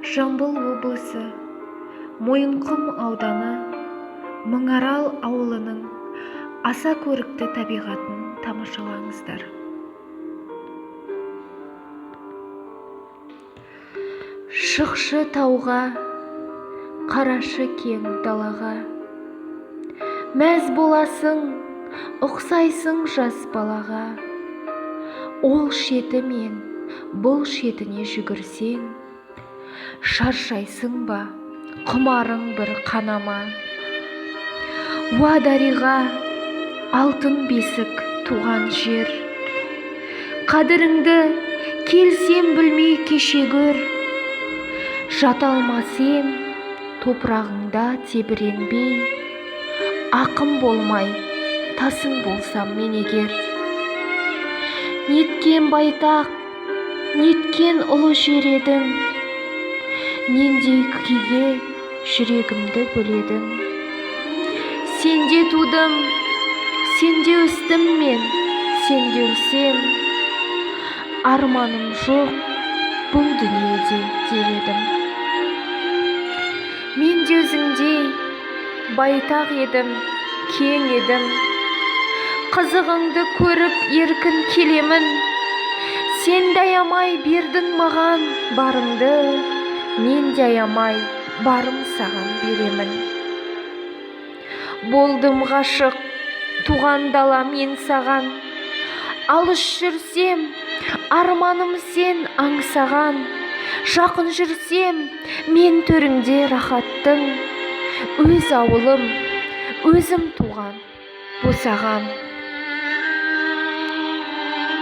Жамбыл облысы Мойынқұм ауданы Мыңарал ауылының аса көрікті табиғатын тамашалаңыздар. Шықшы тауға, қарашы кең далаға, мәз боласың, ұқсайсың жас балаға. Ол шеті мен бұл шетіне жүгірсең, шаршайсың ба, құмарың бір қанама. Уа дариға, алтын бесік туған жер, қадіріңді келсем білмей кеше гөр. Жата алмасем топырағыңда тебіренбей, ақым болмай тасың болсам мен егер. Неткен байтақ, неткен ұлы жер едің, нендей күйге жүрегімді бөледің. Сенде тудым, сенде өстім мен, сенде өлсем, арманым жоқ бұл дүниеде дер едім. Мен де өзіңдей байтақ едім, кең едім, қызығыңды көріп еркін келемін. Сен де аямай бердің маған барыңды, мен де аямай барым саған беремін. Болдым ғашық, туған дала мен саған, алыс жүрсем, арманым сен аңсаған. Жақын жүрсем, мен төріңде рахаттың, өз ауылым, өзім туған босаған.